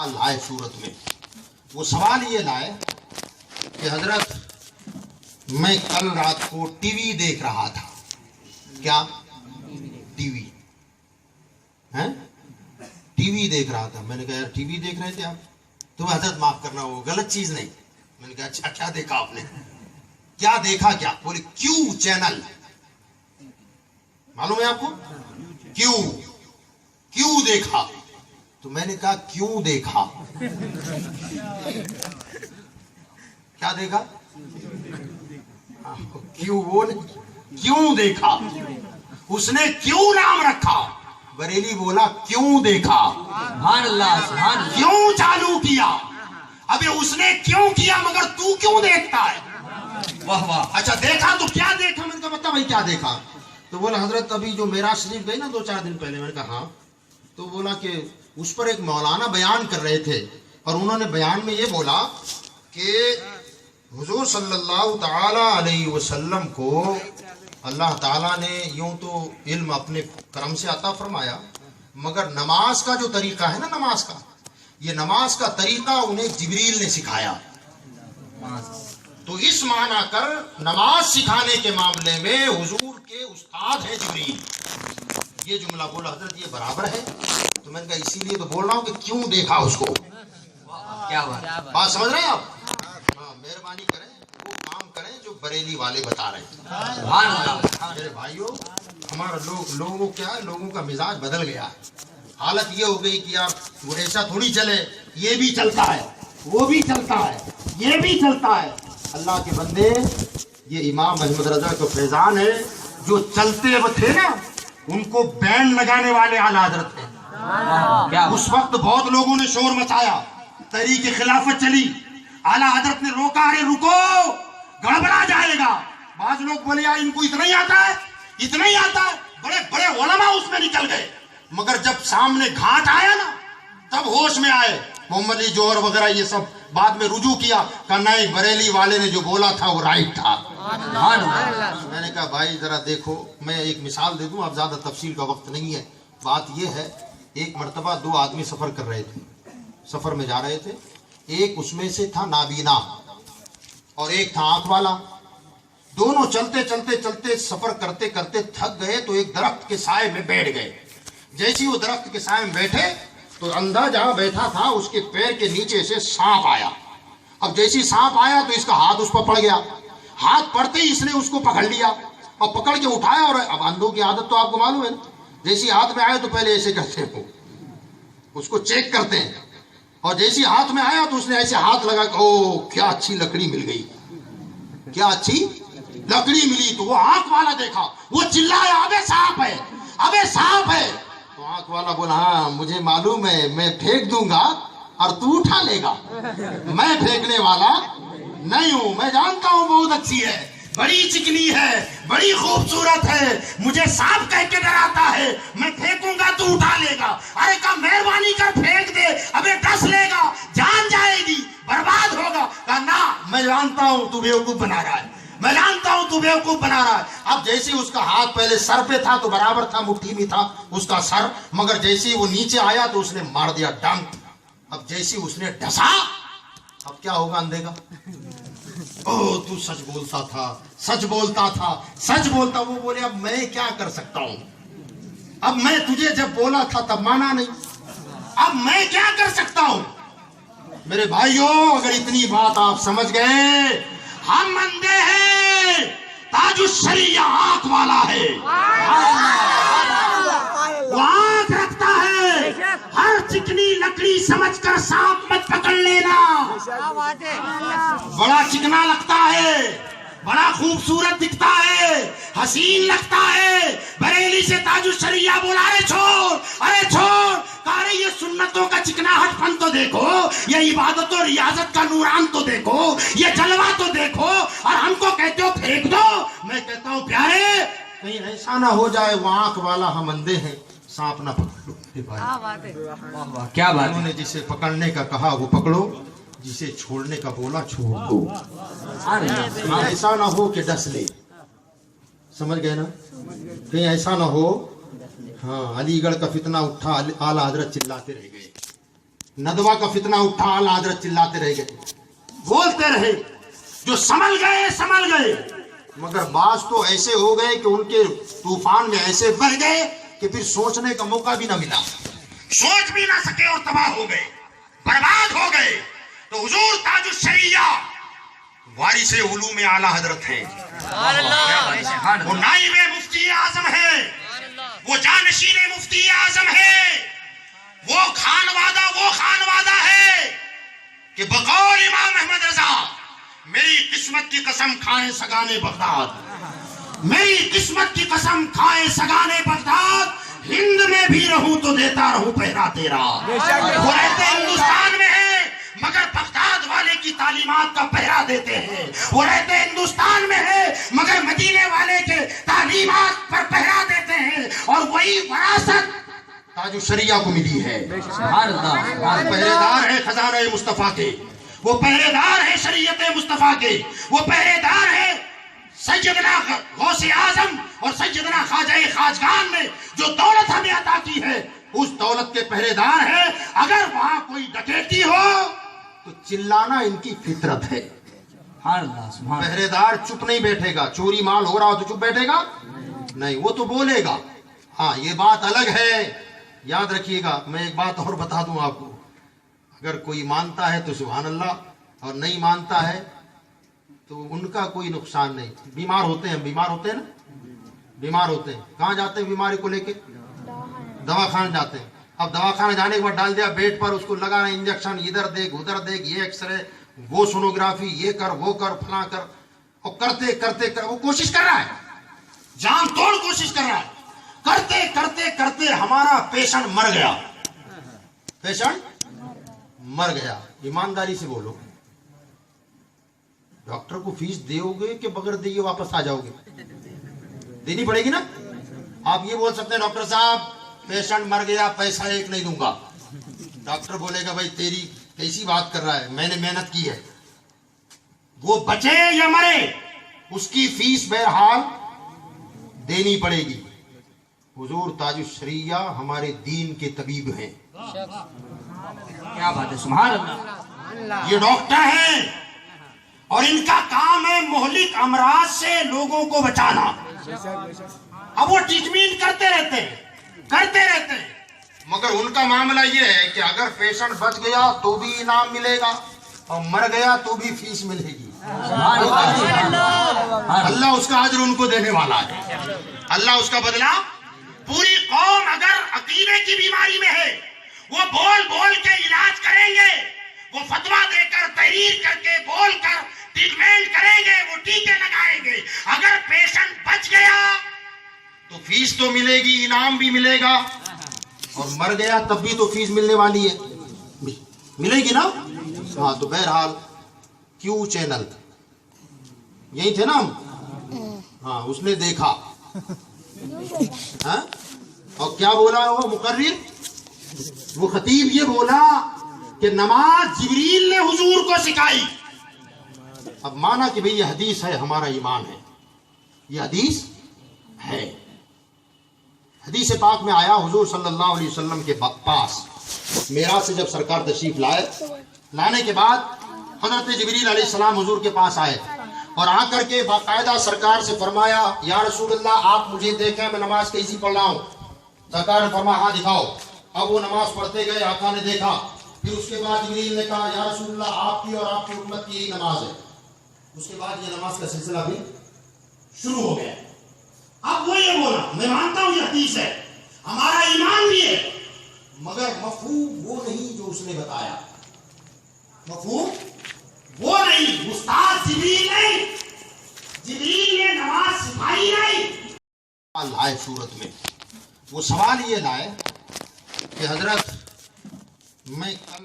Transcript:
لائے صورت میں. وہ سوال یہ لائے کہ حضرت میں کل رات کو ٹی وی دیکھ رہا تھا. کیا ٹی وی ہے؟ ٹی وی دیکھ رہا تھا. میں نے کہا یار ٹی وی دیکھ رہے تھے آپ؟ تو حضرت معاف کرنا وہ غلط چیز نہیں. میں نے کہا اچھا کیا دیکھا آپ نے؟ کیا دیکھا؟ کیا بولے کیو چینل. معلوم ہے آپ کو؟ کیوں دیکھا. تو میں نے کہا کیوں دیکھا؟ کیا دیکھا؟ کیوں دیکھا. اس نے کیوں نام رکھا. بریلی بولا کیوں دیکھا. سبحان اللہ سبحان اللہ. کیوں چالو کیا. ابھی اس نے کیوں کیا مگر تو کیوں دیکھتا ہے؟ واہ واہ. اچھا دیکھا تو کیا دیکھا؟ میں نے کہا بتا بھائی کیا دیکھا. تو بولا حضرت ابھی جو معراج شریف گئی نا 2-4 دن پہلے. میں نے کہا ہاں. تو بولا کہ اس پر ایک مولانا بیان کر رہے تھے اور انہوں نے بیان میں یہ بولا کہ حضور صلی اللہ تعالی علیہ وسلم کو اللہ تعالیٰ نے یوں تو علم اپنے کرم سے عطا فرمایا مگر نماز کا جو طریقہ ہے نا نماز کا، یہ نماز کا طریقہ انہیں جبریل نے سکھایا. تو اس معنی کر نماز سکھانے کے معاملے میں حضور کے استاد ہیں جبریل. یہ جملہ بولا حضرت یہ برابر ہے. تو میں نے کہا اسی لیے تو بول رہا ہوں کہ کیوں دیکھا اس کو. کیا بات سمجھ رہے ہیں آپ؟ ہاں مہربانی کریں وہ کام کریں جو بریلی والے بتا رہے ہیں. سبحان اللہ. میرے بھائیوں ہمارا لوگوں کیا ہے، لوگوں کا مزاج بدل گیا ہے. حالت یہ ہو گئی کہ یار وہ ایسا تھوڑی چلے، یہ بھی چلتا ہے وہ بھی چلتا ہے یہ بھی چلتا ہے. اللہ کے بندے یہ امام احمد رضا کا فیضان ہے. جو چلتے وہ تھے نا ان کو بینڈ لگانے والے اعلیٰ حضرت تھے. اس وقت بہت لوگوں نے شور مچایا، تحریک خلافت چلی، اعلیٰ حضرت نے روکا، ارے رکو گڑبڑا جائے گا. بعض لوگ بولے یار ان کو اتنا ہی آتا ہے اتنا ہی آتا ہے. بڑے بڑے علماء اس میں نکل گئے مگر جب سامنے گھاٹ آیا نا تب ہوش میں آئے. محمد علی جوہر وغیرہ یہ سب بعد میں رجوع کیا کہ نہیں بریلی والے نے جو بولا تھا وہ رائٹ تھا. میں نے کہا بھائی ذرا دیکھو میں ایک مثال دے دوں، اب زیادہ تفصیل کا وقت نہیں ہے. بات یہ ہے ایک مرتبہ 2 آدمی سفر کر رہے تھے، سفر میں جا رہے تھے. ایک اس میں سے تھا نابینا اور ایک تھا آنکھ والا. دونوں چلتے چلتے چلتے سفر کرتے کرتے تھک گئے تو ایک درخت کے سائے میں بیٹھ گئے. جیسے وہ درخت کے سائے میں بیٹھے تو اندھا جہاں بیٹھا تھا اس کے پیر کے نیچے سے سانپ آیا. اب جیسی سانپ آیا تو اس کا ہاتھ اس پر پڑ گیا. ہاتھ پڑتے ہی اس نے اس کو پکڑ لیا اور پکڑ کے اٹھایا. اور اب اندھوں کی عادت تو آپ کو معلوم ہے نا، جیسی ہاتھ میں آئے تو پہلے ایسے کرتے ہیں، اس کو چیک کرتے ہیں. اور جیسی ہاتھ میں آیا تو اس نے ایسے ہاتھ لگا کہ او کیا اچھی لکڑی مل گئی، کیا اچھی لکڑی ملی. تو وہ آنکھ والا دیکھا، وہ چلایا ابے سانپ ہے ابے سانپ ہے. تو آنکھ والا بولا ہاں مجھے معلوم ہے، میں پھینک دوں گا اور تو اٹھا لے گا. میں پھینکنے والا نہیں ہوں، میں جانتا ہوں بہت اچھی ہے، بڑی چکنی ہے، بڑی خوبصورت ہے، مجھے سانپ کہہ کے ڈراتا ہے، میں پھینکوں گا تو اٹھا لے گا. ارے کہا مہربانی کر پھینک دے، ابے ڈس لے گا، جان جائے گی، برباد ہوگا. کہا نا میں جانتا ہوں تو بیوقوف بنا رہا ہے، میں جانتا ہوں تو بیوقوف بنا رہا ہے. اب جیسے اس کا ہاتھ پہلے سر پہ تھا تو برابر تھا، مٹھی میں تھا اس کا سر، مگر جیسے وہ نیچے آیا تو اس نے مار دیا ڈنک. اب جیسے اس نے ڈسا اب کیا ہوگا اندھے کا؟ او تو سچ بولتا تھا، سچ بولتا تھا، سچ بولتا. وہ بولے اب میں کیا کر سکتا ہوں، اب میں تجھے جب بولا تھا تب مانا نہیں، اب میں کیا کر سکتا ہوں. میرے بھائیوں اگر اتنی بات آپ سمجھ گئے، ہم اندھے ہیں، تاج الشریعہ آنکھ والا ہے، وہ آنکھ رکھتا ہے. ہر چکنی لکڑی سمجھ کر سانپ مت پکڑ لینا. بڑا چکنا لگتا ہے، بڑا خوبصورت دکھتا ہے، حسین لگتا ہے. بریلی سے تاج الشریعہ بولا ارے چھوڑ ارے چھوڑ. ارے یہ سنتوں کا چکناہٹ پن تو دیکھو، یہ عبادت و ریاضت کا نوران تو دیکھو، یہ جلوہ تو دیکھو، اور ہم کو کہتے ہو پھینک دو. میں کہتا ہوں پیارے کہیں ایسا نہ ہو جائے وہ آنکھ والا ہم اندھے ہیں سانپ نہ پکڑو. کیا بات. انہوں نے جسے پکڑنے کا کہا وہ پکڑو، جسے چھوڑنے کا بولا چھوڑ دو. ایسا نہ ہو کہ ڈس لے. سمجھ گئے نا؟ کہیں ایسا نہ ہو. ہاں علی گڑھ کا فتنہ اٹھا، اعلیٰ حضرت چلاتے رہ گئے. ندوہ کا فتنہ اٹھا، اعلیٰ حضرت چلاتے رہ گئے، بولتے رہے، جو سنبھل گئے، مگر بعض تو ایسے ہو گئے کہ ان کے طوفان میں ایسے بہ گئے کہ پھر سوچنے کا موقع بھی نہ ملا، سوچ بھی نہ سکے اور تباہ ہو گئے، برباد ہو گئے۔ تو حضور تاج الشریعہ وارث علوم اعلیٰ حضرت ہیں، وہ نائب مفتی اعظم ہے، وہ جانشین مفتی اعظم ہے، وہ خانوادہ ہے کہ بقول امام احمد رضا میری قسمت کی قسم کھائیں سگانے بغداد، میری قسمت کی قسم کھائیں سگانے بغداد، ہند میں بھی رہوں تو دیتا رہوں پہرا تیرا۔ وہ رہتے ہندوستان میں ہیں مگر بغداد والے کی تعلیمات کا پہرا دیتے ہیں، وہ رہتے ہندوستان میں ہیں مگر مدینے والے کے تعلیمات پر پہرا دیتے ہیں، اور وہی وراثت تاج الشریعہ کو ملی ہے۔ پہرے دار ہے خزانہ مصطفیٰ کے، وہ پہرے دار ہے شریعت مصطفیٰ کے، وہ پہرے دار ہے سیدنا غوث اعظم اور سیدنا خواجہ خواجگان نے جو دولت ہمیں عطا کی ہے، اس دولت کے پہرے دار ہے۔ اگر وہاں کوئی ڈکیتی ہو تو چلانا ان کی فطرت ہے۔ پہرے دار چپ نہیں بیٹھے گا، چوری مال ہو رہا ہو تو چپ بیٹھے گا نہیں، وہ تو بولے گا۔ ہاں یہ بات الگ ہے، یاد رکھیے گا۔ میں ایک بات اور بتا دوں آپ کو، اگر کوئی مانتا ہے تو سبحان اللہ، اور نہیں مانتا ہے تو ان کا کوئی نقصان نہیں۔ بیمار ہوتے ہیں نا، بیمار ہوتے ہیں، کہاں جاتے ہیں بیماری کو لے کے؟ دواخانے جاتے ہیں۔ اب دواخانے جانے کے بعد ڈال دیا بیڈ پر، اس کو لگانا انجیکشن، ادھر دیکھ ادھر دیکھ، یہ ایکس رے، وہ سونوگرافی، یہ کر وہ کر فلاں کر، اور کرتے وہ کوشش کر رہا ہے، جان توڑ کوشش کر رہا ہے، کرتے ہمارا پیشنٹ مر گیا۔ ایمانداری سے بولو، ڈاکٹر کو فیس دیو گے کہ بغیر دیے واپس آ جاؤ گے؟ دینی پڑے گی نا۔ آپ یہ بول سکتے ہیں ڈاکٹر صاحب پیشنٹ مر گیا، پیسہ ایک نہیں دوں گا۔ ڈاکٹر بولے گا بھائی تیری کیسی بات کر رہا ہے، میں نے محنت کی ہے، وہ بچے یا مرے اس کی فیس بہرحال دینی پڑے گی۔ حضور تاج الشریعہ ہمارے دین کے طبیب ہیں، کیا بات ہے، سبحان اللہ۔ یہ ڈاکٹر ہیں اور ان کا کام ہے مہلک امراض سے لوگوں کو بچانا۔ اب وہ ٹریٹمنٹ کرتے رہتے ہیں، مگر ان کا معاملہ یہ ہے کہ اگر پیشنٹ بچ گیا تو بھی انعام ملے گا اور مر گیا تو بھی فیس ملے گی۔ اللہ اس کا اجر ان کو دینے والا ہے، اللہ اس کا بدلہ۔ پوری قوم اگر عقیدے کی بیماری میں ہے، وہ بول کے علاج کریں گے، وہ فتویٰ دے کر تحریر کر کے بول کر ٹریٹمنٹ کریں گے، وہ ٹیکے لگائیں گے۔ اگر پیشنٹ بچ گیا تو فیس تو ملے گی، انعام بھی ملے گا، اور مر گیا تب بھی تو فیس ملنے والی ہے، ملے گی نا۔ ہاں تو بہرحال کیو چینل یہی تھے نا ہم، ہاں اس نے دیکھا، ہاں اور کیا بولا وہ مقرر، وہ خطیب یہ بولا کہ نماز جبریل نے حضور کو سکھائی۔ اب مانا کہ بھئی یہ حدیث ہے، ہمارا ایمان ہے، یہ حدیث ہے۔ حدیث پاک میں آیا حضور صلی اللہ علیہ وسلم کے پاس معراج سے جب سرکار تشریف لانے کے بعد حضرت جبریل علیہ السلام حضور کے پاس آئے اور آ کر کے باقاعدہ سرکار سے فرمایا یا رسول اللہ آپ مجھے دیکھیں میں نماز کیسی پڑھ رہا ہوں۔ سرکار نے فرمایا ہاں دکھاؤ۔ اب وہ نماز پڑھتے گئے، آقا نے دیکھا، پھر اس کے بعد جبریل نے کہا یا رسول اللہ آپ کی اور آپ کی امت کی یہی نماز ہے۔ اس کے بعد یہ نماز کا سلسلہ بھی شروع ہو گیا۔ اب وہ یہ بولا میں مانتا ہوں یہ حدیث ہے، ہمارا ایمان بھی ہے، مگر مفہوم وہ نہیں جو اس نے بتایا، مفہوم وہ نہیں، استاد جبریل نہیں، جبریل نے نماز سکھائی نہیں۔ لائے صورت میں وہ سوال یہ لائے کہ حضرت میں کل